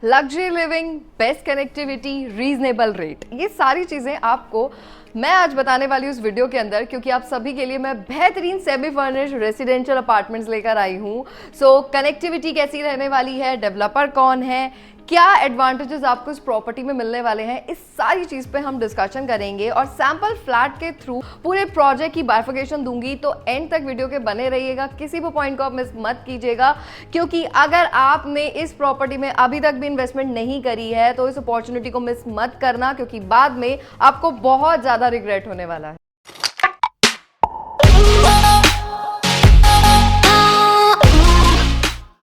Luxury living, best connectivity, reasonable rate, ये सारी चीजें आपको मैं आज बताने वाली हूँ इस वीडियो के अंदर, क्योंकि आप सभी के लिए मैं बेहतरीन सेमी फर्निश्ड रेसिडेंशियल अपार्टमेंट्स लेकर आई हूँ। सो कनेक्टिविटी कैसी रहने वाली है, डेवलपर कौन है, क्या एडवांटेजेस आपको इस प्रॉपर्टी में मिलने वाले हैं, इस सारी चीज पे हम डिस्कशन करेंगे और सैंपल फ्लैट के थ्रू पूरे प्रोजेक्ट की बाइफिकेशन दूंगी। तो एंड तक वीडियो के बने रहिएगा, किसी भी पॉइंट को आप मिस मत कीजिएगा, क्योंकि अगर आपने इस प्रॉपर्टी में अभी तक भी इन्वेस्टमेंट नहीं करी है तो इस अपॉर्चुनिटी को मिस मत करना, क्योंकि बाद में आपको बहुत ज्यादा रिग्रेट होने वाला है।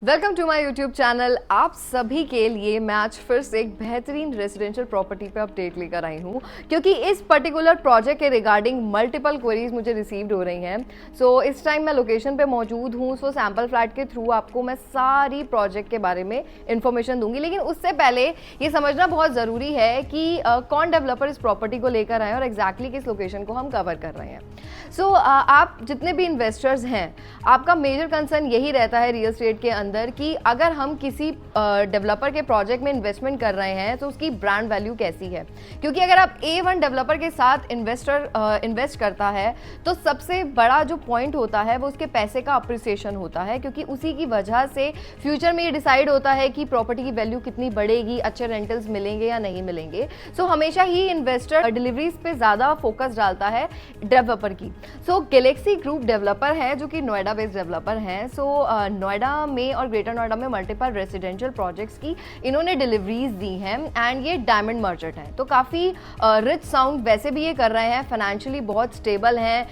Welcome to my YouTube channel. आप सभी के लिए मैं आज फिर से एक बेहतरीन रेजिडेंशियल प्रॉपर्टी पे अपडेट लेकर आई हूँ, क्योंकि इस पर्टिकुलर प्रोजेक्ट के रिगार्डिंग मल्टीपल क्वेरीज मुझे रिसीव्ड हो रही हैं। सो इस टाइम मैं लोकेशन पे मौजूद हूँ। सो सैंपल फ्लैट के थ्रू आपको मैं सारी प्रोजेक्ट के बारे में इंफॉर्मेशन दूंगी, लेकिन उससे पहले ये समझना बहुत ज़रूरी है कि कौन डेवलपर इस प्रॉपर्टी को लेकर आए और एग्जैक्टली किस लोकेशन को हम कवर कर रहे हैं। सो आप जितने भी इन्वेस्टर्स हैं, आपका मेजर कंसर्न यही रहता है रियल एस्टेट के अंदर कि अगर हम किसी डेवलपर के प्रोजेक्ट में इन्वेस्टमेंट कर रहे हैं तो उसकी ब्रांड वैल्यू कैसी है। क्योंकि अगर आप A1 डेवलपर के साथ इन्वेस्ट करता है तो सबसे बड़ा जो पॉइंट होता है वो उसके पैसे का अप्रिसिएशन होता है, क्योंकि उसी की वजह से फ्यूचर में ये डिसाइड होता है कि प्रॉपर्टी की वैल्यू कितनी बढ़ेगी, अच्छे रेंटल्स मिलेंगे या नहीं मिलेंगे। सो हमेशा ही इन्वेस्टर डिलीवरीज पे ज़्यादा फोकस डालता है डेवलपर की। सो गैलेक्सी ग्रुप डेवलपर है जो कि नोएडा बेस्ड डेवलपर हैं। सो नोएडा में और ग्रेटर नोएडा में मल्टीपल रेसिडेंशियल प्रोजेक्ट्स की इन्होंने डिलीवरीज दी हैं एंड ये डायमंड मर्चेंट है, तो काफ़ी रिच साउंड वैसे भी ये कर रहे हैं, फाइनेंशियली बहुत स्टेबल हैं,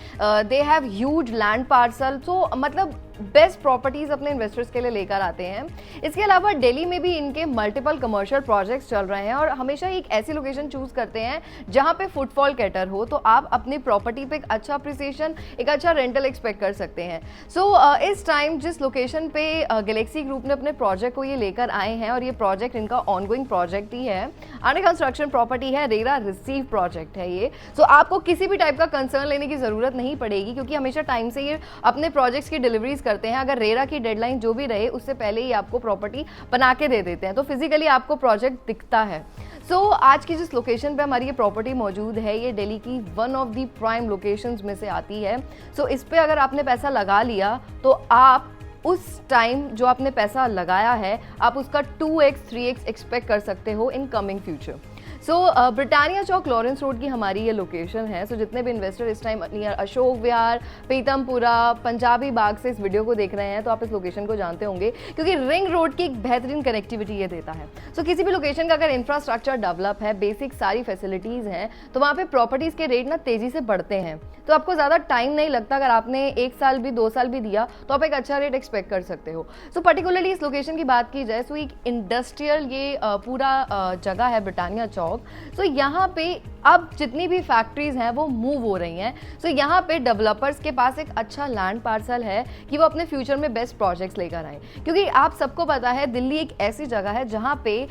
they have huge land parcel. So मतलब बेस्ट प्रॉपर्टीज अपने इन्वेस्टर्स के लिए लेकर आते हैं। इसके अलावा दिल्ली में भी इनके मल्टीपल कमर्शियल प्रोजेक्ट्स चल रहे हैं और हमेशा एक ऐसी लोकेशन चूज करते हैं जहां पे फुटफॉल कैटर हो, तो आप अपनी प्रॉपर्टी पे एक अच्छा अप्रिसिएशन, एक अच्छा रेंटल एक्सपेक्ट कर सकते हैं। सो इस टाइम जिस लोकेशन पे गैलेक्सी ग्रुप ने अपने प्रोजेक्ट को ये लेकर आए हैं, और ये प्रोजेक्ट इनका ऑनगोइंग प्रोजेक्ट ही है, अंडर कंस्ट्रक्शन प्रॉपर्टी है, रेरा रिसीव प्रोजेक्ट है ये। सो आपको किसी भी टाइप का कंसर्न लेने की जरूरत नहीं पड़ेगी, क्योंकि हमेशा टाइम से ये अपने प्रोजेक्ट्स की डिलीवरीज करते हैं। अगर रेरा की डेडलाइन जो भी रहे उससे पहले ही आपको प्रॉपर्टी बना के दे देते हैं, तो फिजिकली आपको प्रोजेक्ट दिखता है। सो आज की जिस लोकेशन पे हमारी ये प्रॉपर्टी मौजूद है, ये दिल्ली की one of the prime locations में से आती है। सो इस पे अगर आपने पैसा लगा लिया तो आप उस टाइम जो आपने पैसा लगाया है आप उसका 2x 3x एक्सपेक्ट कर सकते हो in coming future. So Britannia Chowk Lawrence road की हमारी ये लोकेशन है। सो जितने भी इन्वेस्टर इस टाइम नियर अशोक विहार, पीतमपुरा, पंजाबी बाग से इस वीडियो को देख रहे हैं तो आप इस लोकेशन को जानते होंगे, क्योंकि रिंग रोड की एक बेहतरीन कनेक्टिविटी ये देता है। सो किसी भी लोकेशन का अगर इंफ्रास्ट्रक्चर डेवलप है, बेसिक सारी फैसिलिटीज़ हैं, तो वहाँ पे प्रॉपर्टीज़ के रेट ना तेज़ी से बढ़ते हैं, तो आपको ज़्यादा टाइम नहीं लगता। अगर आपने 1 साल भी 2 साल भी दिया तो आप एक अच्छा रेट एक्सपेक्ट कर सकते हो। सो पर्टिकुलरली इस लोकेशन की बात की जाए, सो एक इंडस्ट्रियल ये पूरा जगह है ब्रिटानिया चौक। सो यहाँ पे अब जितनी भी फैक्ट्रीज हैं वो मूव हो रही हैं। सो यहाँ पे डेवलपर्स के पास एक अच्छा लैंड पार्सल है कि वो अपने फ्यूचर में बेस्ट प्रोजेक्ट्स लेकर आए, क्योंकि आप सबको पता है दिल्ली एक ऐसी जगह है जहाँ पे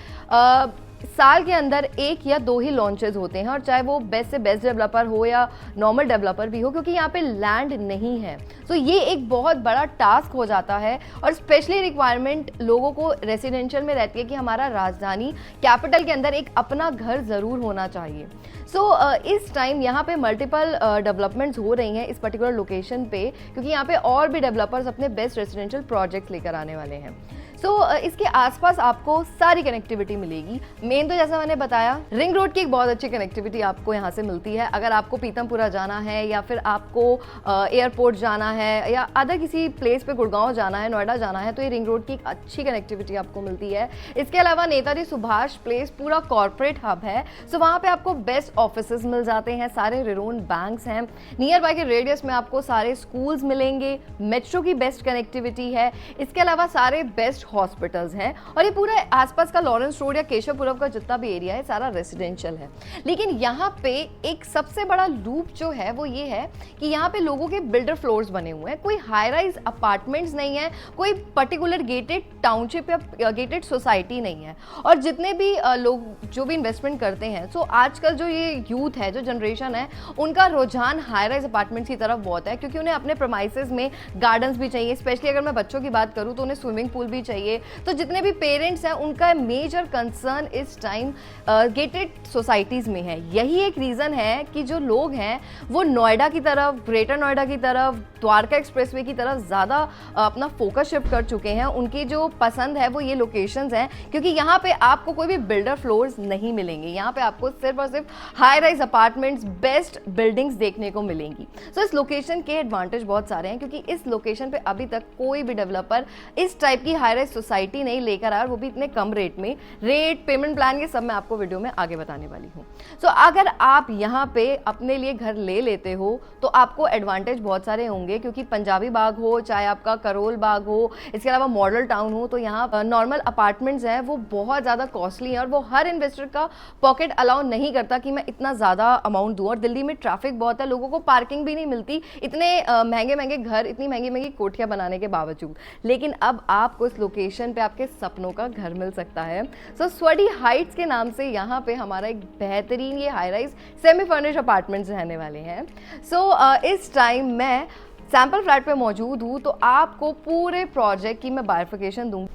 साल के अंदर 1 या 2 ही लॉन्चेस होते हैं, और चाहे वो बेस्ट से बेस्ट डेवलपर हो या नॉर्मल डेवलपर भी हो, क्योंकि यहाँ पे लैंड नहीं है। तो ये एक बहुत बड़ा टास्क हो जाता है, और स्पेशली रिक्वायरमेंट लोगों को रेसिडेंशियल में रहती है कि हमारा राजधानी कैपिटल के अंदर एक अपना घर ज़रूर होना चाहिए। सो इस टाइम यहाँ पे मल्टीपल डेवलपमेंट्स हो रही हैं इस पर्टिकुलर लोकेशन पे, क्योंकि यहाँ पे और भी डेवलपर्स अपने बेस्ट रेसिडेंशियल प्रोजेक्ट्स लेकर आने वाले हैं। सो इसके आसपास आपको सारी कनेक्टिविटी मिलेगी। मेन तो जैसा मैंने बताया, रिंग रोड की एक बहुत अच्छी कनेक्टिविटी आपको यहाँ से मिलती है। अगर आपको पीतमपुरा जाना है या फिर आपको एयरपोर्ट जाना है या अदर किसी प्लेस पे गुड़गांव जाना है, नोएडा जाना है, तो ये रिंग रोड की एक अच्छी कनेक्टिविटी आपको मिलती है। इसके अलावा नेताजी सुभाष प्लेस पूरा कॉर्पोरेट हब है। सो वहाँ पे आपको बेस्ट ऑफिसेज मिल जाते हैं, सारे रिनोन बैंक्स हैं, नियर बाय के रेडियस में आपको सारे स्कूल्स मिलेंगे, मेट्रो की बेस्ट कनेक्टिविटी है, इसके अलावा सारे बेस्ट हॉस्पिटल्स हैं, और ये पूरा आसपास का लॉरेंस रोड या केशवपुरम का जितना भी एरिया है सारा रेसिडेंशियल है। लेकिन यहाँ पे एक सबसे बड़ा लूप जो है वो ये है कि यहाँ पे लोगों के बिल्डर फ्लोर्स बने हुए हैं, कोई हाई राइज अपार्टमेंट्स नहीं है, कोई पर्टिकुलर गेटेड टाउनशिप या गेटेड सोसाइटी नहीं है। और जितने भी लोग जो भी इन्वेस्टमेंट करते हैं, सो आजकल जो ये यूथ है, जो जनरेशन है, उनका रुझान हाई राइज अपार्टमेंट्स की तरफ बहुत है, क्योंकि उन्हें अपने प्रेमाइसेस में गार्डन्स भी चाहिए। स्पेशली अगर मैं बच्चों की बात करूँ तो उन्हें स्विमिंग पूल भी चाहिए, चाहिए। तो जितने भी पेरेंट्स हैं उनका मेजर कंसर्न इस टाइम गेटेड सोसाइटीज़ में है। यही एक रीज़न है कि जो लोग हैं वो नोएडा की तरफ, ग्रेटर नोएडा की तरफ, द्वारका एक्सप्रेसवे की तरफ ज़्यादा अपना फोकस शिफ्ट कर चुके हैं। उनकी जो पसंद है वो ये लोकेशंस हैं, क्योंकि यहाँ पे आपको कोई भी बिल्डर फ्लोर्स नहीं मिलेंगे। यहाँ पे आपको सिर्फ और सिर्फ high rise apartments, best buildings देखने को मिलेंगी। सो इस लोकेशन के एडवांटेज बहुत सारे हैं, क्योंकि इस लोकेशन पे अभी तक कोई भी डेवलपर इस टाइप की हाई राइज सोसाइटी नहीं लेकर आया, और वो भी इतने कम रेट में। रेट, पेमेंट प्लान, ये सब मैं आपको वीडियो में आगे बताने वाली हूँ। सो अगर आप यहाँ पे अपने लिए घर ले लेते हो तो आपको एडवांटेज बहुत सारे होंगे, क्योंकि पंजाबी बाग हो, चाहे आपका करोल बाग हो, इसके अलावा मॉडल टाउन हो, तो यहाँ नॉर्मल अपार्टमेंट्स हैं वो बहुत ज़्यादा कॉस्टली हैं, और वो हर इन्वेस्टर का पॉकेट अलाउ नहीं करता कि मैं इतना ज़्यादा अमाउंट दूँ। और दिल्ली में ट्रैफिक बहुत है, लोगों को पार्किंग भी नहीं मिलती, इतने महंगे महंगे घर, इतनी महंगी महंगी कोठियाँ बनाने के बावजूद। लेकिन अब आपको इस लोकेशन पे आपके सपनों का घर मिल सकता है। सो स्वडी हाइट्स के नाम से यहाँ पे हमारा एक बेहतरीन ये high rise semi furnished apartments रहने वाले हैं। सो इस टाइम मैं सैंपल फ्लैट पे मौजूद हूँ, तो आपको पूरे प्रोजेक्ट की मैं बाइफिकेशन दूंगी।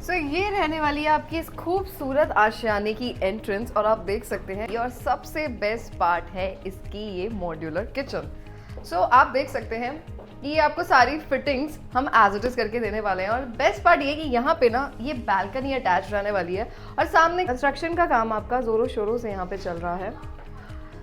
सो ये रहने वाली है आपकी इस खूबसूरत आशियाने की एंट्रेंस, और आप देख सकते हैं। और सबसे बेस्ट पार्ट है इसकी ये मॉड्यूलर किचन। सो आप देख सकते हैं ये आपको सारी फिटिंग्स हम एज इट इज करके देने वाले हैं। और बेस्ट पार्ट ये कि यहाँ पे ना ये बैल्कनी अटैच रहने वाली है, और सामने कंस्ट्रक्शन का काम आपका जोरों शोरों से यहाँ पे चल रहा है।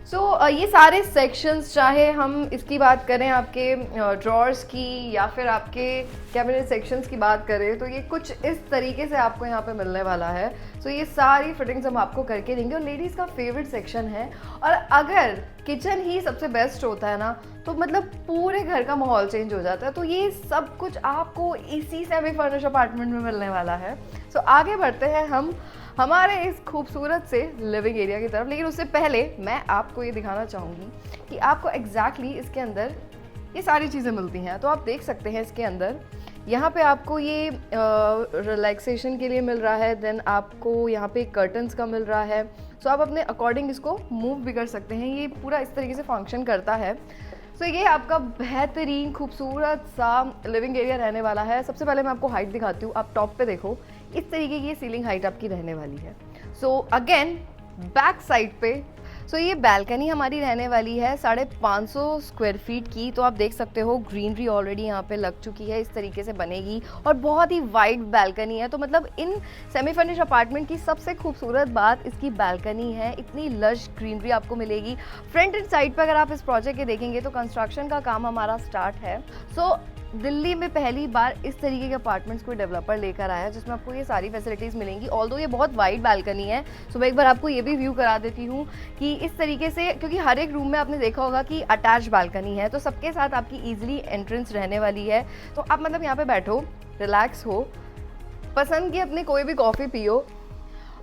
सो ये सारे सेक्शंस, चाहे हम इसकी बात करें आपके ड्रॉर्स की या फिर आपके कैबिनेट सेक्शंस की बात करें, तो ये कुछ इस तरीके से आपको यहाँ पे मिलने वाला है। सो ये सारी फिटिंग्स हम आपको करके देंगे, और लेडीज़ का फेवरेट सेक्शन है। और अगर किचन ही सबसे बेस्ट होता है ना, तो मतलब पूरे घर का माहौल चेंज हो जाता है। तो ये सब कुछ आपको इसी सेमी फर्निश्ड अपार्टमेंट में मिलने वाला है। सो आगे बढ़ते हैं हम हमारे इस खूबसूरत से लिविंग एरिया की तरफ। लेकिन उससे पहले मैं आपको ये दिखाना चाहूँगी कि आपको एग्जैक्टली इसके अंदर ये सारी चीज़ें मिलती हैं। तो आप देख सकते हैं इसके अंदर यहाँ पे आपको ये रिलैक्सेशन के लिए मिल रहा है, देन आपको यहाँ पे कर्टन्स का मिल रहा है। सो आप अपने अकॉर्डिंग इसको मूव भी कर सकते हैं। ये पूरा इस तरीके से फंक्शन करता है। सो ये आपका बेहतरीन खूबसूरत सा लिविंग एरिया रहने वाला है। सबसे पहले मैं आपको हाइट दिखाती हूँ। आप टॉप पे देखो, इस तरीके की सीलिंग हाइट आपकी रहने वाली है। सो अगेन बैक साइड पे ये बैल्कनी हमारी रहने वाली है 550 स्क्वायर फीट की। तो आप देख सकते हो ग्रीनरी ऑलरेडी यहाँ पे लग चुकी है, इस तरीके से बनेगी, और बहुत ही वाइड बैल्कनी है। तो मतलब इन सेमी फर्निश्ड अपार्टमेंट की सबसे खूबसूरत बात इसकी बैल्कनी है। इतनी लश ग्रीनरी आपको मिलेगी। फ्रंट एंड साइड पर अगर आप इस प्रोजेक्ट के देखेंगे तो कंस्ट्रक्शन का काम हमारा स्टार्ट है। सो दिल्ली में पहली बार इस तरीके के अपार्टमेंट्स कोई डेवलपर लेकर आया है, जिसमें आपको ये सारी फैसिलिटीज़ मिलेंगी। ऑल्दो ये बहुत वाइड बैल्कनी है। सो मैं एक बार आपको ये भी व्यू करा देती हूँ कि इस तरीके से, क्योंकि हर एक रूम में आपने देखा होगा कि अटैच बैल्कनी है, तो सबके साथ आपकी ईजिली एंट्रेंस रहने वाली है। तो आप मतलब यहाँ पे बैठो, रिलैक्स हो, पसंद की अपनी कोई भी कॉफ़ी पियो,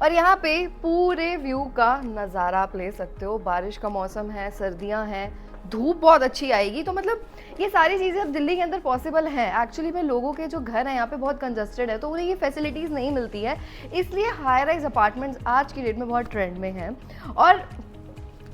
और यहाँ पे पूरे व्यू का नज़ारा आप ले सकते हो। बारिश का मौसम है, सर्दियाँ हैं, धूप बहुत अच्छी आएगी। तो मतलब ये सारी चीज़ें अब दिल्ली के अंदर पॉसिबल हैं। एक्चुअली में लोगों के जो घर हैं यहाँ पे बहुत कंजस्टेड है, तो उन्हें ये फैसिलिटीज़ नहीं मिलती है, इसलिए हाई राइज अपार्टमेंट्स आज की डेट में बहुत ट्रेंड में हैं। और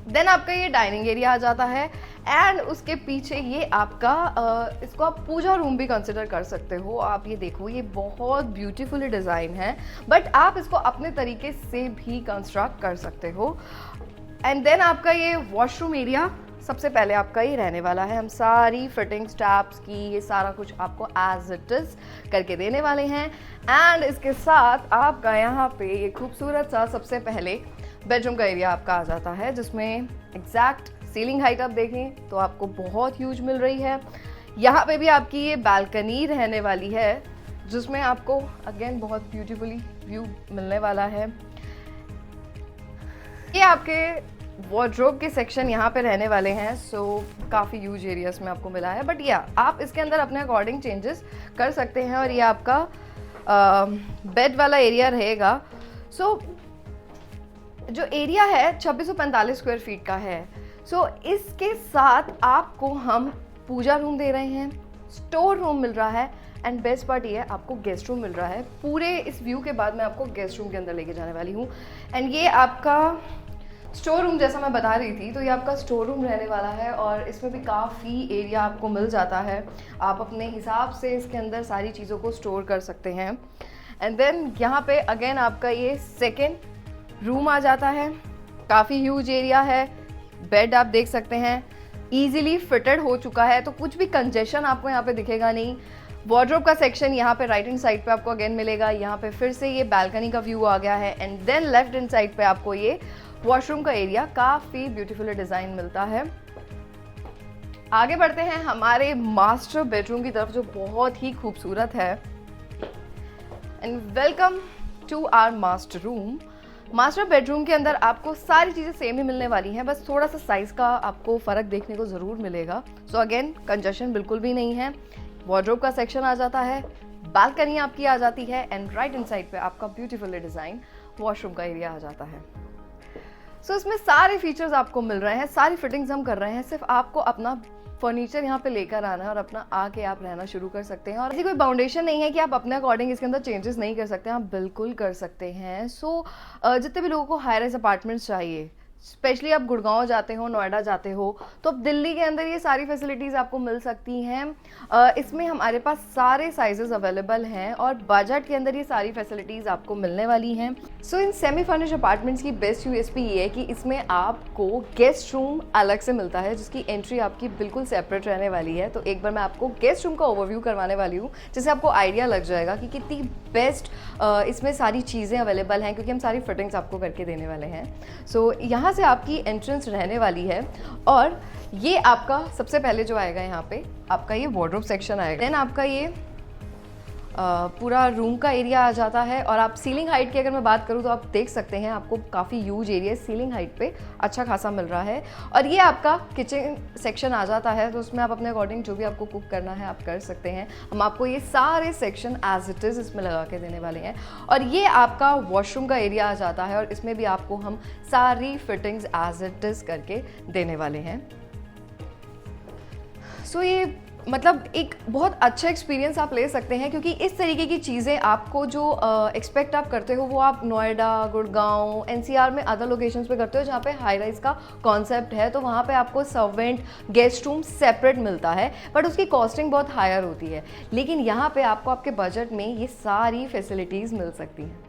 देन आपका ये डाइनिंग एरिया आ जाता है, एंड उसके पीछे ये आपका इसको आप पूजा रूम भी कंसिडर कर सकते हो। आप ये देखो, ये बहुत ब्यूटीफुली डिज़ाइन है, बट आप इसको अपने तरीके से भी कंस्ट्रक्ट कर सकते हो। एंड देन आपका ये वॉशरूम एरिया सबसे पहले आपका ही रहने वाला है। हम सारी फिटिंग्स, टैप्स की, ये सारा कुछ आपको एज इट इज करके देने वाले हैं। एंड इसके साथ आपका यहाँ पे ये खूबसूरत सा सबसे पहले बेडरूम का एरिया आपका आ जाता है, जिसमें एग्जैक्ट सीलिंग हाइट आप देखें तो आपको बहुत ह्यूज मिल रही है। यहाँ पे भी आपकी ये बैल्कनी रहने वाली है, जिसमें आपको अगेन बहुत ब्यूटीफुली व्यू मिलने वाला है। ये आपके वार्डरोब के सेक्शन यहाँ पे रहने वाले हैं। सो काफ़ी ह्यूज एरियाज में आपको मिला है, बट या आप इसके अंदर अपने अकॉर्डिंग चेंजेस कर सकते हैं। और ये आपका बेड वाला एरिया रहेगा। सो जो एरिया है 2645 स्क्वायर फीट का है। सो इसके साथ आपको हम पूजा रूम दे रहे हैं, स्टोर रूम मिल रहा है, एंड बेस्ट पार्ट ये है आपको गेस्ट रूम मिल रहा है। पूरे इस व्यू के बाद मैं आपको गेस्ट रूम के अंदर लेके जाने वाली हूँ। एंड ये आपका स्टोर रूम जैसा मैं बता रही थी, तो ये आपका स्टोर रूम रहने वाला है और इसमें भी काफ़ी एरिया आपको मिल जाता है। आप अपने हिसाब से इसके अंदर सारी चीज़ों को स्टोर कर सकते हैं। एंड देन यहाँ पे अगेन आपका ये सेकेंड रूम आ जाता है। काफ़ी ह्यूज एरिया है, बेड आप देख सकते हैं ईजिली फिटेड हो चुका है, तो कुछ भी कंजेशन आपको यहाँ पे दिखेगा नहीं। वार्डरोब का सेक्शन यहाँ पे राइट हैंड साइड पे आपको अगेन मिलेगा। यहाँ पे फिर से ये बालकनी का व्यू आ गया है। And then left hand side पे आपको ये वॉशरूम का एरिया काफ़ी ब्यूटीफुल डिज़ाइन मिलता है। आगे बढ़ते हैं हमारे मास्टर बेडरूम की तरफ, जो बहुत ही खूबसूरत है। And welcome to our master room. Master bedroom के अंदर आपको सारी चीज़ें सेम ही मिलने वाली हैं, बस थोड़ा सा साइज़ का आपको फ़र्क देखने को ज़रूर मिलेगा। सो अगेन कंजेशन बिल्कुल भी नहीं है। वार्डरोब का सेक्शन आ जाता है, बालकनी आपकी आ जाती है एंड राइट हैंड साइड पे आपका ब्यूटीफुल डिज़ाइन वॉशरूम का एरिया आ जाता है। सो इसमें सारे फीचर्स आपको मिल रहे हैं, सारी फिटिंग्स हम कर रहे हैं। सिर्फ आपको अपना फर्नीचर यहाँ पे लेकर आना है और अपना आके आप रहना शुरू कर सकते हैं। और ऐसी कोई बाउंडेशन नहीं है कि आप अपने अकॉर्डिंग इसके अंदर चेंजेस नहीं कर सकते हैं, आप बिल्कुल कर सकते हैं। सो जितने भी लोगों को हाई राइज अपार्टमेंट्स चाहिए, स्पेशली आप गुड़गांव जाते हो, नोएडा जाते हो, तो अब दिल्ली के अंदर ये सारी फैसिलिटीज़ आपको मिल सकती हैं। इसमें हमारे पास सारे साइजेस अवेलेबल हैं और बजट के अंदर ये सारी फैसिलिटीज़ आपको मिलने वाली हैं। सो इन सेमी फर्निश्ड अपार्टमेंट्स की बेस्ट यूएसपी ये है कि इसमें आपको गेस्ट रूम अलग से मिलता है, जिसकी एंट्री आपकी बिल्कुल सेपरेट रहने वाली है। तो एक बार मैं आपको गेस्ट रूम का ओवरव्यू करवाने वाली हूँ, जिससे आपको आइडिया लग जाएगा कि कितनी बेस्ट इसमें सारी चीज़ें अवेलेबल हैं, क्योंकि हम सारी फिटिंग्स आपको करके देने वाले हैं। सो यहाँ से आपकी एंट्रेंस रहने वाली है और ये आपका सबसे पहले जो आएगा, यहाँ पे आपका ये वार्डरोब सेक्शन आएगा। देन आपका ये पूरा रूम का एरिया आ जाता है। और आप सीलिंग हाइट की अगर मैं बात करूँ तो आप देख सकते हैं आपको काफ़ी ह्यूज एरिया सीलिंग हाइट पे अच्छा खासा मिल रहा है। और ये आपका किचन सेक्शन आ जाता है, तो उसमें आप अपने अकॉर्डिंग जो भी आपको कुक करना है आप कर सकते हैं। हम आपको ये सारे सेक्शन एज इट इज़ इसमें लगा के देने वाले हैं। और ये आपका वॉशरूम का एरिया आ जाता है और इसमें भी आपको हम सारी फिटिंग्स एज इट इज़ करके देने वाले हैं। सो ये मतलब एक बहुत अच्छा एक्सपीरियंस आप ले सकते हैं, क्योंकि इस तरीके की चीज़ें आपको जो एक्सपेक्ट आप करते हो वो आप नोएडा, गुड़गांव, एनसीआर में अदर लोकेशंस पे करते हो जहाँ पे हाई राइज का कॉन्सेप्ट है। तो वहाँ पे आपको सर्वेंट गेस्ट रूम सेपरेट मिलता है, बट उसकी कॉस्टिंग बहुत हायर होती है। लेकिन यहाँ पे आपको आपके बजट में ये सारी फैसिलिटीज़ मिल सकती हैं।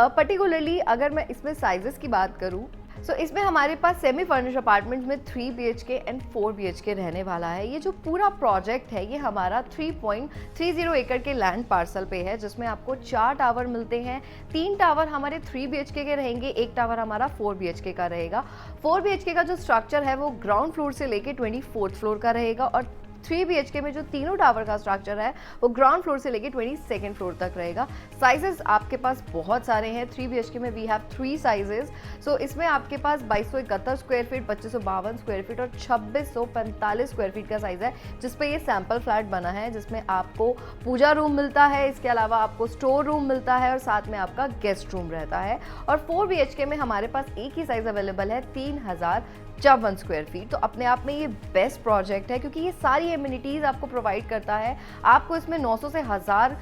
पर्टिकुलरली अगर मैं इसमें साइजेस की बात करूँ, सो इसमें हमारे पास सेमी फर्निश्ड अपार्टमेंट्स में 3 BHK एंड 4 BHK रहने वाला है। ये जो पूरा प्रोजेक्ट है ये हमारा 3.30 एकड़ के लैंड पार्सल पे है, जिसमें आपको 4 टावर मिलते हैं। 3 टावर हमारे 3 BHK के रहेंगे, एक टावर हमारा 4 BHK का रहेगा। 4 BHK का जो स्ट्रक्चर है वो ग्राउंड फ्लोर से लेके 24th फ्लोर का रहेगा और 3 BHK में जो तीनों टावर का स्ट्रक्चर है वो ग्राउंड फ्लोर से लेके 22nd फ्लोर तक रहेगा। साइजेस आपके पास बहुत सारे हैं। 3 BHK में वी हैव 3 साइजेस। सो इसमें आपके पास 2271 स्क्वायर फीट, 2552 स्क्वायर फीट और 2645 स्क्वायर फीट का साइज है, जिसपे ये सैंपल फ्लैट बना है, जिसमें आपको पूजा रूम मिलता है, इसके अलावा आपको स्टोर रूम मिलता है और साथ में आपका गेस्ट रूम रहता है। और 4 BHK में हमारे पास एक ही साइज अवेलेबल है, 3054 स्क्वायर फीट। तो अपने आप में ये बेस्ट प्रोजेक्ट है, क्योंकि ये सारी एमिनिटीज़ आपको प्रोवाइड करता है। आपको इसमें 900 से 1000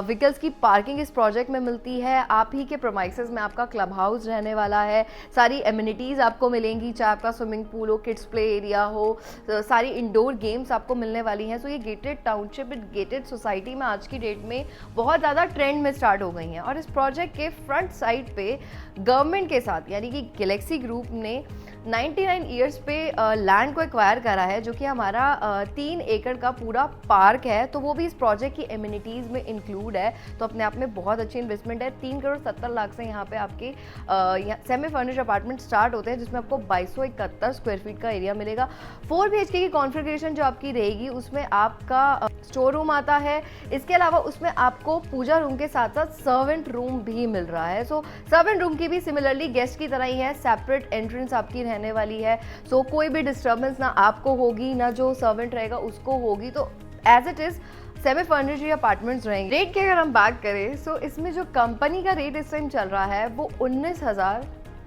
व्हीकल्स की पार्किंग इस प्रोजेक्ट में मिलती है। आप ही के प्रोमाइसेस में आपका क्लब हाउस रहने वाला है। सारी एमिनिटीज़ आपको मिलेंगी, चाहे आपका स्विमिंग पूल हो, किड्स प्ले एरिया हो, सारी इंडोर गेम्स आपको मिलने वाली हैं। सो ये गेटेड टाउनशिप, गेटेड सोसाइटी में आज की डेट में बहुत ज़्यादा ट्रेंड में स्टार्ट हो गई हैं। और इस प्रोजेक्ट के फ्रंट साइड पे गवर्नमेंट के साथ यानी कि गैलेक्सी ग्रुप ने 99 ईयर्स पे लैंड को एक्वायर करा है, जो कि हमारा 3 एकड़ का पूरा पार्क है। तो वो भी इस प्रोजेक्ट की एमिनिटीज़ में इंक्लूड है। तो अपने आप में बहुत अच्छी इन्वेस्टमेंट है। 3,70,00,000 से यहाँ पे आपके सेमी फर्निश्ड अपार्टमेंट स्टार्ट होते हैं, जिसमें आपको 2271 स्क्वायर फीट का एरिया मिलेगा। 4 BHK की कॉन्फ़िगरेशन जो आपकी रहेगी उसमें आपका स्टोर रूम आता है। इसके अलावा उसमें आपको पूजा रूम के साथ साथ सर्वेंट रूम भी मिल रहा है। सो सर्वेंट रूम की भी सिमिलरली गेस्ट की तरह ही है, सेपरेट एंट्रेंस आपकी रहने वाली है। सो कोई भी डिस्टर्बेंस ना आपको होगी ना जो सर्वेंट रहेगा उसको होगी। तो as it is semi furnished apartments रहेंगे। रेट की अगर हम बात करें, सो इसमें जो कंपनी का रेट इस टाइम चल रहा है वो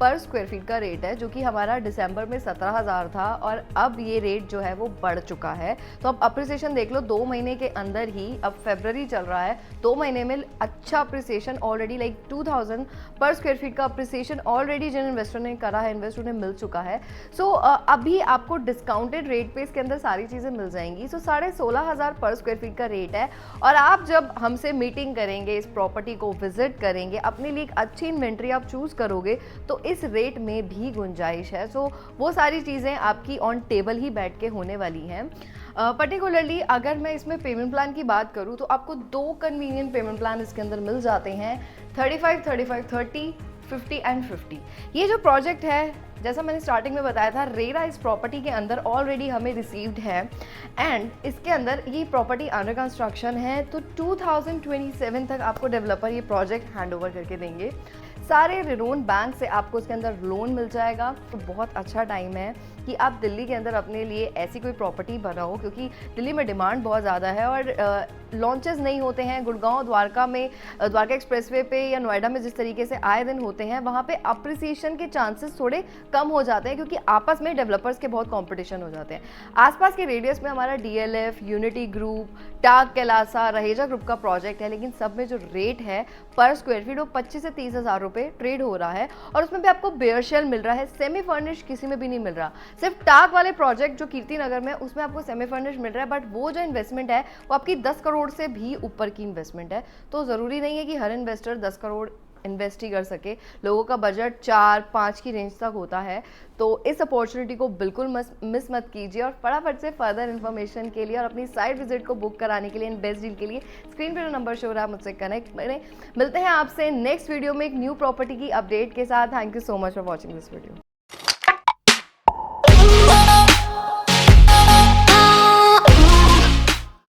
पर स्क्वायर फीट का रेट है, जो कि हमारा दिसंबर में 17,000 था और अब ये रेट जो है वो बढ़ चुका है। तो अब अप्रिसिएशन देख लो, 2 महीने के अंदर ही, अब फरवरी चल रहा है, 2 महीने में अच्छा अप्रिसिएशन ऑलरेडी, लाइक 2000 पर स्क्वायर फीट का अप्रिसिएशन ऑलरेडी जिन इन्वेस्टर ने करा है, इन्वेस्टर उन्हें मिल चुका है। सो अभी आपको डिस्काउंटेड रेट पे इसके अंदर सारी चीज़ें मिल जाएंगी। सो 16,500 पर स्क्वायर फीट का रेट है और आप जब हमसे मीटिंग करेंगे, इस प्रॉपर्टी को विजिट करेंगे, अपने लिए एक अच्छी इन्वेंट्री आप चूज़ करोगे तो इस रेट में भी गुंजाइश है। सो वो सारी चीज़ें आपकी ऑन टेबल ही बैठ के होने वाली हैं। पर्टिकुलरली अगर मैं इसमें पेमेंट प्लान की बात करूँ तो आपको 2 कन्वीनियंट पेमेंट प्लान इसके अंदर मिल जाते हैं, 35, 35, 30, 50 एंड 50। ये जो प्रोजेक्ट है, जैसा मैंने स्टार्टिंग में बताया था, रेरा इस प्रॉपर्टी के अंदर ऑलरेडी हमें रिसीव्ड है एंड इसके अंदर ये प्रॉपर्टी अंडर कंस्ट्रक्शन है। तो 2027 तक आपको डेवलपर ये प्रोजेक्ट हैंड ओवर करके देंगे। सारे रेरोन बैंक से आपको इसके अंदर लोन मिल जाएगा। तो बहुत अच्छा टाइम है कि आप दिल्ली के अंदर अपने लिए ऐसी कोई प्रॉपर्टी बनाओ, क्योंकि दिल्ली में डिमांड बहुत ज़्यादा है और लॉन्चेस नहीं होते हैं। गुड़गांव, द्वारका में, द्वारका एक्सप्रेसवे पे या नोएडा में जिस तरीके से आए दिन होते हैं, वहाँ पे अप्रिसिएशन के चांसेस थोड़े कम हो जाते हैं, क्योंकि आपस में डेवलपर्स के बहुत कंपटीशन हो जाते हैं। आसपास के रेडियस में हमारा DLF, यूनिटी ग्रुप, टाग कैलासा, रहेजा ग्रुप का प्रोजेक्ट है, लेकिन सब में जो रेट है पर स्क्वायर फीट वो 25 से 30 हज़ार रुपये ट्रेड हो रहा है और उसमें भी आपको बेयर शेल मिल रहा है। सेमी फर्निश किसी में भी नहीं मिल रहा। सिर्फ टाग वाले प्रोजेक्ट जो कीर्ति नगर में, उसमें आपको सेमी फर्निश मिल रहा है, बट वो जो इन्वेस्टमेंट है वो आपकी 10 करोड़ से भी ऊपर की इन्वेस्टमेंट है। तो ज़रूरी नहीं है कि हर इन्वेस्टर 10 करोड़ इन्वेस्ट ही कर सके। लोगों का बजट 4-5 की रेंज तक होता है। तो इस अपॉर्चुनिटी को बिल्कुल मिस मत कीजिए और फटाफट से फर्दर इन्फॉर्मेशन के लिए और अपनी साइट विजिट को बुक कराने के लिए, इन बेस्ट डील के लिए स्क्रीन पर जो नंबर शो रहा है मुझसे कनेक्ट करें। मिलते हैं आपसे नेक्स्ट वीडियो में एक न्यू प्रॉपर्टी की अपडेट के साथ। Thank you so much for watching this video.